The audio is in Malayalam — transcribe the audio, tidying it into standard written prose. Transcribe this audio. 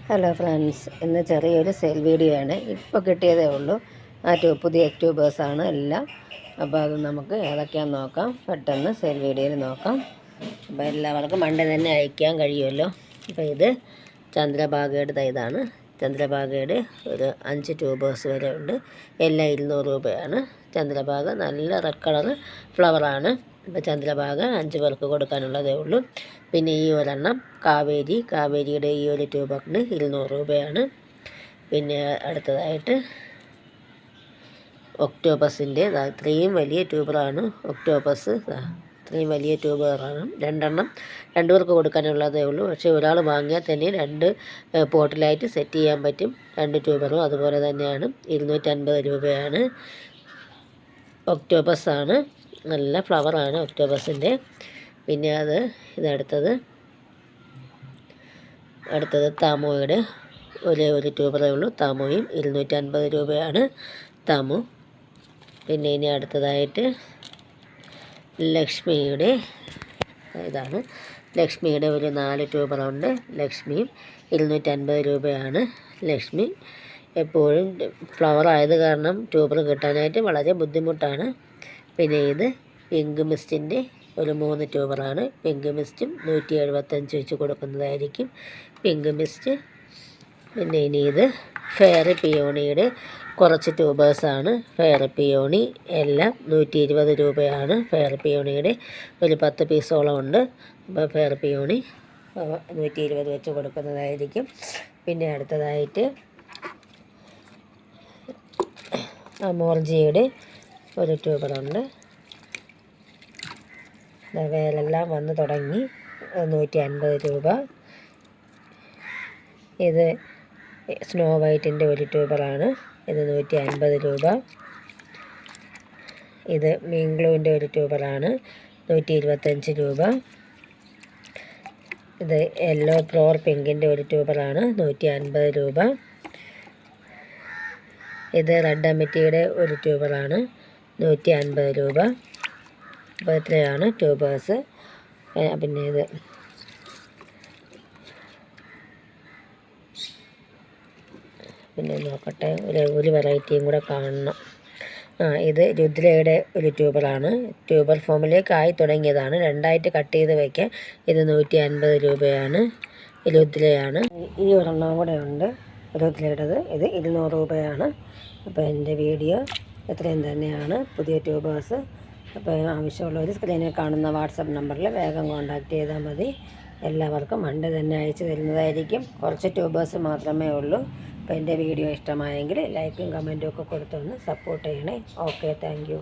ഹലോ ഫ്രണ്ട്സ്, ഇന്ന് ചെറിയൊരു സെയിൽ വീഡിയോ ആണ്. ഇപ്പോൾ കിട്ടിയതേ ഉള്ളൂ. പുതിയ ട്യൂബേഴ്സാണ് എല്ലാം. അപ്പോൾ അത് നമുക്ക് ഏതൊക്കെയാണെന്ന് നോക്കാം. പെട്ടെന്ന് സെയിൽ വീഡിയോയിൽ നോക്കാം. അപ്പോൾ എല്ലാവർക്കും മണ്ടേ തന്നെ അയക്കാൻ കഴിയുമല്ലോ. അപ്പോൾ ഇത് ചന്ദ്രഭാഗയുടെ ഇതാണ്. ചന്ദ്രഭാഗയുടെ ഒരു 5 ട്യൂബേഴ്സ് വരെ ഉണ്ട്. എല്ലാം 200 രൂപയാണ്. ചന്ദ്രഭാഗ നല്ല റെഡ് കളർ ഫ്ലവറാണ്. ഇപ്പോൾ ചന്ദ്രഭാഗ 5 പേർക്ക് കൊടുക്കാനുള്ളതേ ഉള്ളൂ. പിന്നെ ഈ ഒരെണ്ണം കാവേരിയുടെ ഈ ഒരു ട്യൂബറിന് 200 രൂപയാണ്. പിന്നെ അടുത്തതായിട്ട് ഒക്ടോപ്പസിൻ്റെ ഇത്രയും വലിയ ട്യൂബറാണ്. ഒക്ടോപ്പസ് ഇത്രയും വലിയ ട്യൂബറാണ്. 2 പേർക്ക് കൊടുക്കാനുള്ളതേ ഉള്ളൂ. പക്ഷേ ഒരാൾ വാങ്ങിയാൽ തന്നെ 2 പോട്ടിലായിട്ട് സെറ്റ് ചെയ്യാൻ പറ്റും. 2 ട്യൂബറും അതുപോലെ തന്നെയാണ്. 250 രൂപയാണ്. ഒക്ടോപ്പസാണ്, നല്ല ഫ്ലവറാണ് ഒക്ടോപ്പസിൻ്റെ. പിന്നെ അടുത്തത് താമോയുടെ ഒരു ട്യൂബറേ ഉള്ളൂ. താമോയും 250 രൂപയാണ് താമോ. പിന്നെ ഇനി അടുത്തതായിട്ട് ലക്ഷ്മിയുടെ ഇതാണ്. ലക്ഷ്മിയുടെ ഒരു 4 ട്യൂബറുണ്ട്. ലക്ഷ്മിയും 250 രൂപയാണ്. ലക്ഷ്മി എപ്പോഴും ഫ്ലവർ ആയത് കാരണം ട്യൂബർ കിട്ടാനായിട്ട് വളരെ ബുദ്ധിമുട്ടാണ്. പിന്നെ ഇത് പിങ്ക് മിസ്റ്റിൻ്റെ ഒരു 3 ട്യൂബറാണ്. പിങ്ക് മിസ്റ്റും 175 വെച്ച് കൊടുക്കുന്നതായിരിക്കും പിങ്ക് മിസ്റ്റ്. പിന്നെ ഇനി ഇത് ഫെയറി പിയോണിയുടെ കുറച്ച് ട്യൂബേഴ്സാണ്. ഫെയറി പിയോണി എല്ലാം 120 രൂപയാണ്. ഫെയറി പിയോണിയുടെ ഒരു 10 പീസോളം ഉണ്ട്. അപ്പോൾ ഫെയറി പിയോണി 120 വെച്ച് കൊടുക്കുന്നതായിരിക്കും. പിന്നെ അടുത്തതായിട്ട് മോർജിയുടെ ഒരു ട്യൂബറുണ്ട്. വേലെല്ലാം വന്ന് തുടങ്ങി. 150 രൂപ. ഇത് സ്നോ വൈറ്റിൻ്റെ ഒരു ട്യൂബറാണ്. ഇത് 150 രൂപ. ഇത് മീൻഗ്ലൂവിൻ്റെ ഒരു ട്യൂബറാണ്. 125 രൂപ. ഇത് യെല്ലോ ഫ്ലോർ പിങ്കിൻ്റെ ഒരു ട്യൂബറാണ്. 150 രൂപ. ഇത് റെഡ് അമിറ്റിയുടെ ഒരു ട്യൂബറാണ്. 150 രൂപ. അപ്പോൾ ഇത്രയാണ് ട്യൂബേഴ്സ്. പിന്നെ പിന്നെ നോക്കട്ടെ, ഒരു വെറൈറ്റിയും കൂടെ കാണണം. ഇത് രുദ്രയുടെ ഒരു ട്യൂബറാണ്. ട്യൂബർ ഫോമിലേക്ക് ആയി തുടങ്ങിയതാണ്. 2ആയിട്ട് കട്ട് ചെയ്ത് വയ്ക്കാം. ഇത് 150 രൂപയാണ്. രുദ്രയാണ്. ഈ ഒരെണ്ണം കൂടെ ഉണ്ട് രുദ്രയുടേത്. ഇത് 200 രൂപയാണ്. അപ്പോൾ എൻ്റെ വീഡിയോ ഇത്രയും തന്നെയാണ്. പുതിയ ട്യൂബേഴ്സ്. അപ്പോൾ ആവശ്യമുള്ളവർ സ്ക്രീനിൽ കാണുന്ന വാട്സപ്പ് നമ്പറിൽ വേഗം കോൺടാക്റ്റ് ചെയ്താൽ മതി. എല്ലാവർക്കും മണ്ടേ തന്നെ അയച്ചു തരുന്നതായിരിക്കും. കുറച്ച് ട്യൂബേഴ്സ് മാത്രമേ ഉള്ളൂ. അപ്പോൾ എൻ്റെ വീഡിയോ ഇഷ്ടമായെങ്കിൽ ലൈക്കും കമൻറ്റും ഒക്കെ കൊടുത്തൊന്ന് സപ്പോർട്ട് ചെയ്യണേ. Okay, thank you.